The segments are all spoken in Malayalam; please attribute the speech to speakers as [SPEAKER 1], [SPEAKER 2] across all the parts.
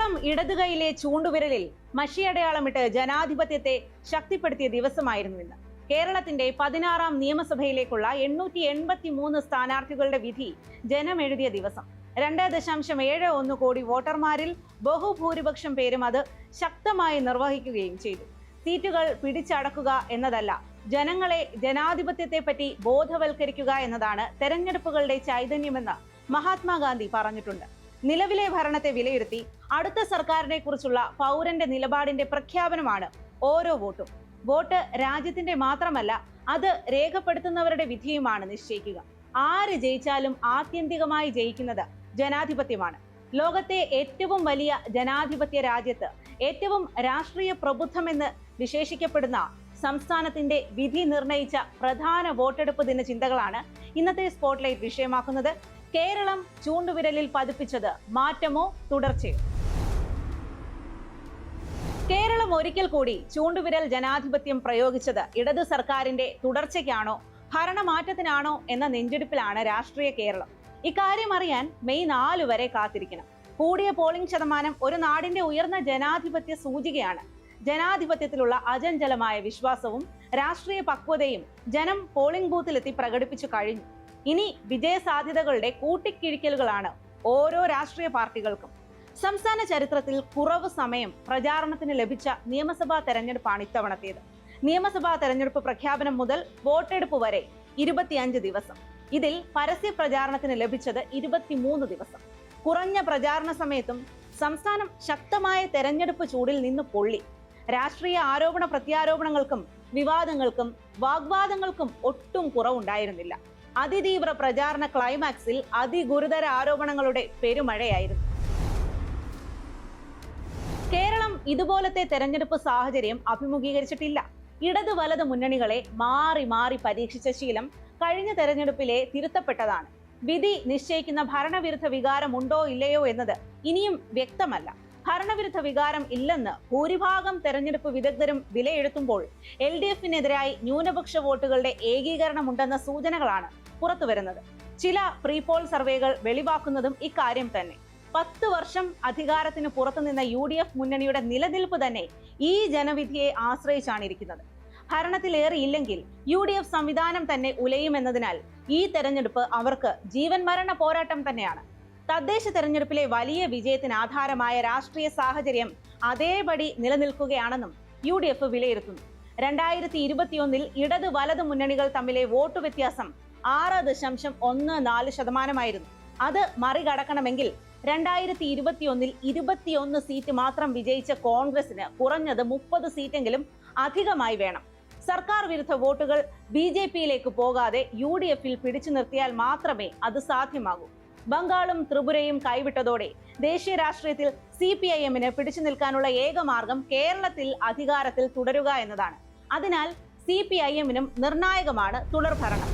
[SPEAKER 1] കേരളം ഇടതുകൈയിലെ ചൂണ്ടുവിരലിൽ മഷിയടയാളമിട്ട് ജനാധിപത്യത്തെ ശക്തിപ്പെടുത്തിയ ദിവസമായിരുന്നു ഇന്ന്. കേരളത്തിന്റെ 16ാം നിയമസഭയിലേക്കുള്ള 883 സ്ഥാനാർത്ഥികളുടെ വിധി ജനമെഴുതിയ ദിവസം. 2.71 കോടി വോട്ടർമാരിൽ ബഹുഭൂരിപക്ഷം പേരും അത് ശക്തമായി നിർവഹിക്കുകയും ചെയ്തു. സീറ്റുകൾ പിടിച്ചടക്കുക എന്നതല്ല, ജനങ്ങളെ ജനാധിപത്യത്തെ പറ്റി ബോധവൽക്കരിക്കുക എന്നതാണ് തെരഞ്ഞെടുപ്പുകളുടെ ചൈതന്യമെന്ന് മഹാത്മാഗാന്ധി പറഞ്ഞിട്ടുണ്ട്. നിലവിലെ ഭരണത്തെ വിലയിരുത്തി അടുത്ത സർക്കാരിനെ കുറിച്ചുള്ള പൗരന്റെ നിലപാടിന്റെ പ്രഖ്യാപനമാണ് ഓരോ വോട്ടും. വോട്ട് രാജ്യത്തിന്റെ മാത്രമല്ല, അത് രേഖപ്പെടുത്തുന്നവരുടെ വിധിയുമാണ് നിശ്ചയിക്കുക. ആര് ജയിച്ചാലും ആത്യന്തികമായി ജയിക്കുന്നത് ജനാധിപത്യമാണ്. ലോകത്തെ ഏറ്റവും വലിയ ജനാധിപത്യ രാജ്യത്ത് ഏറ്റവും രാഷ്ട്രീയ പ്രബുദ്ധമെന്ന് വിശേഷിക്കപ്പെടുന്ന സംസ്ഥാനത്തിന്റെ വിധി നിർണയിച്ച പ്രധാന വോട്ടെടുപ്പ് ദിന ചിന്തകളാണ് ഇന്നത്തെ സ്പോട്ട്ലൈറ്റ് വിഷയമാക്കുന്നത്. കേരളം ചൂണ്ടുവിരലിൽ പതിപ്പിച്ചത് മാറ്റമോ തുടർച്ചയോ? കേരളം ഒരിക്കൽ കൂടി ചൂണ്ടുവിരൽ ജനാധിപത്യം പ്രയോഗിച്ചത് ഇടതു സർക്കാരിന്റെ തുടർച്ചയ്ക്കാണോ ഭരണമാറ്റത്തിനാണോ എന്ന നെഞ്ചെടുപ്പിലാണ് രാഷ്ട്രീയ കേരളം. ഇക്കാര്യം അറിയാൻ മെയ് 4 വരെ കാത്തിരിക്കണം. കൂടിയ പോളിംഗ് ശതമാനം ഒരു നാടിന്റെ ഉയർന്ന ജനാധിപത്യ സൂചികയാണ്. ജനാധിപത്യത്തിലുള്ള അചഞ്ചലമായ വിശ്വാസവും രാഷ്ട്രീയ പക്വതയും ജനം പോളിംഗ് ബൂത്തിലെത്തി പ്രകടിപ്പിച്ചു കഴിഞ്ഞു. ഇനി വിജയസാധ്യതകളുടെ കൂട്ടിക്കിഴിക്കലുകളാണ് ഓരോ രാഷ്ട്രീയ പാർട്ടികൾക്കും. സംസ്ഥാന ചരിത്രത്തിൽ കുറവ് സമയം പ്രചാരണത്തിന് ലഭിച്ച നിയമസഭാ തെരഞ്ഞെടുപ്പാണ് ഇത്തവണത്തേത്. നിയമസഭാ തെരഞ്ഞെടുപ്പ് പ്രഖ്യാപനം മുതൽ വോട്ടെടുപ്പ് വരെ 25 ദിവസം. ഇതിൽ പരസ്യ പ്രചാരണത്തിന് ലഭിച്ചത് 23 ദിവസം. കുറഞ്ഞ പ്രചാരണ സമയത്തും സംസ്ഥാനം ശക്തമായ തെരഞ്ഞെടുപ്പ് ചൂടിൽ നിന്ന് പൊള്ളി. രാഷ്ട്രീയ ആരോപണ പ്രത്യാരോപണങ്ങൾക്കും വിവാദങ്ങൾക്കും വാഗ്വാദങ്ങൾക്കും ഒട്ടും കുറവുണ്ടായിരുന്നില്ല. അതിതീവ്ര പ്രചാരണ ക്ലൈമാക്സിൽ അതിഗുരുതര ആരോപണങ്ങളുടെ പെരുമഴയായിരുന്നു. കേരളം ഇതുപോലത്തെ തെരഞ്ഞെടുപ്പ് സാഹചര്യം അഭിമുഖീകരിച്ചിട്ടില്ല. ഇടത് വലത് മുന്നണികളെ മാറി മാറി പരീക്ഷിച്ച ശീലം കഴിഞ്ഞ തെരഞ്ഞെടുപ്പിലെ തിരുത്തപ്പെട്ടതാണ്. വിധി നിശ്ചയിക്കുന്ന ഭരണവിരുദ്ധ വികാരം ഉണ്ടോ ഇല്ലയോ എന്നത് ഇനിയും വ്യക്തമല്ല. ഭരണവിരുദ്ധ വികാരം ഇല്ലെന്ന് ഭൂരിഭാഗം തെരഞ്ഞെടുപ്പ് വിദഗ്ധരും വിലയിരുത്തുമ്പോൾ LDFനെതിരായി ന്യൂനപക്ഷ വോട്ടുകളുടെ ഏകീകരണമുണ്ടെന്ന സൂചനകളാണ് പുറത്തുവരുന്നത്. ചില പ്രീപോൾ സർവേകൾ വെളിവാക്കുന്നതും ഇക്കാര്യം തന്നെ. 10 വർഷം അധികാരത്തിന് പുറത്തുനിന്ന UDF മുന്നണിയുടെ നിലനിൽപ്പ് തന്നെ ഈ ജനവിധിയെ ആശ്രയിച്ചാണ് ഇരിക്കുന്നത്. ഭരണത്തിലേറിയില്ലെങ്കിൽ UDF സംവിധാനം തന്നെ ഉലയുമെന്നതിനാൽ ഈ തെരഞ്ഞെടുപ്പ് അവർക്ക് ജീവൻ മരണ പോരാട്ടം തന്നെയാണ്. തദ്ദേശ തെരഞ്ഞെടുപ്പിലെ വലിയ വിജയത്തിന് ആധാരമായ രാഷ്ട്രീയ സാഹചര്യം അതേപടി നിലനിൽക്കുകയാണെന്നും UDF വിലയിരുത്തുന്നു. 2021 ഇടത് വലത് മുന്നണികൾ തമ്മിലെ വോട്ട് വ്യത്യാസം 6.14% അത് മറികടക്കണമെങ്കിൽ 2021 21 സീറ്റ് മാത്രം വിജയിച്ച കോൺഗ്രസിന് കുറഞ്ഞത് 30 സീറ്റെങ്കിലും അധികമായി വേണം. സർക്കാർ വിരുദ്ധ വോട്ടുകൾ BJPയിലേക്ക് പോകാതെ UDFൽ പിടിച്ചു നിർത്തിയാൽ മാത്രമേ അത് സാധ്യമാകൂ. ബംഗാളും ത്രിപുരയും കൈവിട്ടതോടെ ദേശീയ രാഷ്ട്രീയത്തിൽ CPIMന് പിടിച്ചു നിൽക്കാനുള്ള ഏക മാർഗം കേരളത്തിൽ അധികാരത്തിൽ തുടരുക എന്നതാണ്. അതിനാൽ CPIMനും നിർണായകമാണ് തുടർഭരണം.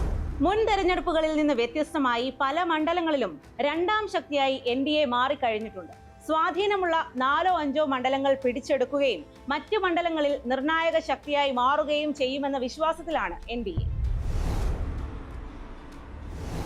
[SPEAKER 1] മുൻ തെരഞ്ഞെടുപ്പുകളിൽ നിന്ന് വ്യത്യസ്തമായി പല മണ്ഡലങ്ങളിലും രണ്ടാം ശക്തിയായി NDA മാറിക്കഴിഞ്ഞിട്ടുണ്ട്. സ്വാധീനമുള്ള 4-5 മണ്ഡലങ്ങൾ പിടിച്ചെടുക്കുകയും മറ്റു മണ്ഡലങ്ങളിൽ നിർണായക ശക്തിയായി മാറുകയും ചെയ്യുമെന്ന വിശ്വാസത്തിലാണ് NDA.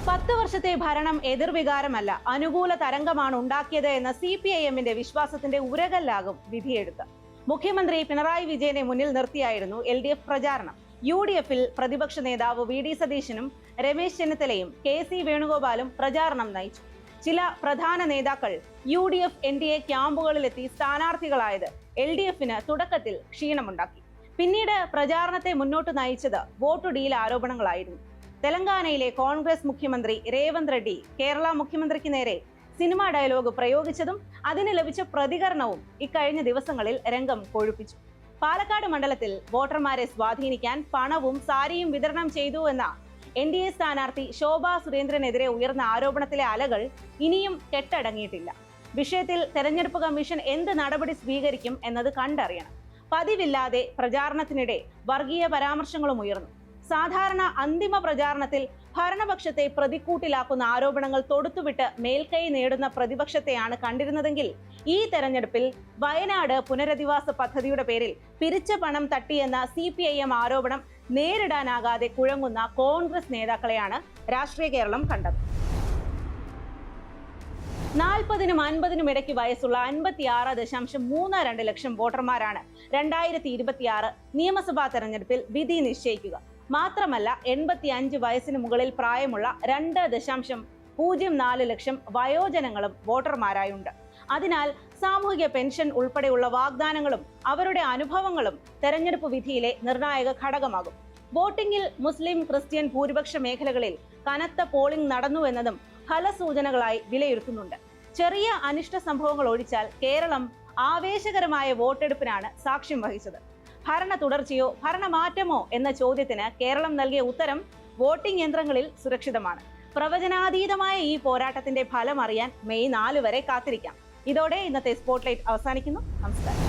[SPEAKER 1] 10 വർഷത്തെ ഭരണം എതിർവികാരമല്ല, അനുകൂല തരംഗമാണ് ഉണ്ടാക്കിയത് എന്ന CPIMന്റെ വിശ്വാസത്തിന്റെ ഉരകല്ലാകും വിധിയെഴുത്ത്. മുഖ്യമന്ത്രി പിണറായി വിജയനെ മുന്നിൽ നിർത്തിയായിരുന്നു LDF പ്രചാരണം. UDFൽ പ്രതിപക്ഷ നേതാവ് VD സതീശനും രമേശ് ചെന്നിത്തലയും KC വേണുഗോപാലും പ്രചാരണം നയിച്ചു. ചില പ്രധാന നേതാക്കൾ UDF NDA ക്യാമ്പുകളിലെത്തി സ്ഥാനാർത്ഥികളായത് LDFന് തുടക്കത്തിൽ ക്ഷീണമുണ്ടാക്കി. പിന്നീട് പ്രചാരണത്തെ മുന്നോട്ട് നയിച്ചത് വോട്ട് ഡീൽ ആരോപണങ്ങളായിരുന്നു. തെലങ്കാനയിലെ കോൺഗ്രസ് മുഖ്യമന്ത്രി രേവന്ത് റെഡ്ഡി കേരള മുഖ്യമന്ത്രിക്ക് നേരെ സിനിമാ ഡയലോഗ് പ്രയോഗിച്ചതും അതിന് ലഭിച്ച പ്രതികരണവും ഇക്കഴിഞ്ഞ ദിവസങ്ങളിൽ രംഗം കൊഴുപ്പിച്ചു. പാലക്കാട് മണ്ഡലത്തിൽ വോട്ടർമാരെ സ്വാധീനിക്കാൻ പണവും സാരിയും വിതരണം ചെയ്തു എന്ന NDA സ്ഥാനാർത്ഥി ശോഭാ സുരേന്ദ്രനെതിരെ ഉയർന്ന ആരോപണത്തിലെ അലകൾ ഇനിയും കെട്ടടങ്ങിയിട്ടില്ല. വിഷയത്തിൽ തെരഞ്ഞെടുപ്പ് കമ്മീഷൻ എന്ത് നടപടി സ്വീകരിക്കും എന്നത് കണ്ടറിയണം. പതിവില്ലാതെ പ്രചാരണത്തിനിടെ വർഗീയ പരാമർശങ്ങളും ഉയർന്നു. സാധാരണ അന്തിമ പ്രചാരണത്തിൽ ഭരണപക്ഷത്തെ പ്രതിക്കൂട്ടിലാക്കുന്ന ആരോപണങ്ങൾ തൊടുത്തുവിട്ട് മേൽക്കൈ നേടുന്ന പ്രതിപക്ഷത്തെയാണ് കണ്ടിരുന്നതെങ്കിൽ ഈ തെരഞ്ഞെടുപ്പിൽ വയനാട് പുനരധിവാസ പദ്ധതിയുടെ പേരിൽ പിരിച്ച പണം തട്ടിയെന്ന CPIM ആരോപണം നേരിടാനാകാതെ കുഴങ്ങുന്ന കോൺഗ്രസ് നേതാക്കളെയാണ് രാഷ്ട്രീയ കേരളം കണ്ടത്. 40നും 50നും ഇടയ്ക്ക് വയസ്സുള്ള 56.32 ലക്ഷം വോട്ടർമാരാണ് 2026 നിയമസഭാ തെരഞ്ഞെടുപ്പിൽ വിധി നിശ്ചയിക്കുക. മാത്രമല്ല 85 വയസ്സിന് മുകളിൽ പ്രായമുള്ള 2.04 ലക്ഷം വയോജനങ്ങളും വോട്ടർമാരായുണ്ട്. അതിനാൽ സാമൂഹിക പെൻഷൻ ഉൾപ്പെടെയുള്ള വാഗ്ദാനങ്ങളും അവരുടെ അനുഭവങ്ങളും തെരഞ്ഞെടുപ്പ് വിധിയിലെ നിർണായക ഘടകമാകും. വോട്ടിംഗിൽ മുസ്ലിം ക്രിസ്ത്യൻ ഭൂരിപക്ഷ മേഖലകളിൽ കനത്ത പോളിംഗ് നടന്നുവെന്നതും ഫലസൂചനകളായി വിലയിരുത്തുന്നുണ്ട്. ചെറിയ അനിഷ്ട സംഭവങ്ങൾ ഒഴിച്ചാൽ കേരളം ആവേശകരമായ വോട്ടെടുപ്പിനാണ് സാക്ഷ്യം വഹിച്ചത്. ഭരണ തുടർച്ചയോ ഭരണമാറ്റമോ എന്ന ചോദ്യത്തിന് കേരളം നൽകിയ ഉത്തരം വോട്ടിംഗ് യന്ത്രങ്ങളിൽ സുരക്ഷിതമാണ്. പ്രവചനാതീതമായ ഈ പോരാട്ടത്തിന്റെ ഫലം അറിയാൻ മെയ് 4 വരെ കാത്തിരിക്കാം. ഇതോടെ ഇന്നത്തെ സ്പോട്ട്ലൈറ്റ് അവസാനിക്കുന്നു. നമസ്കാരം.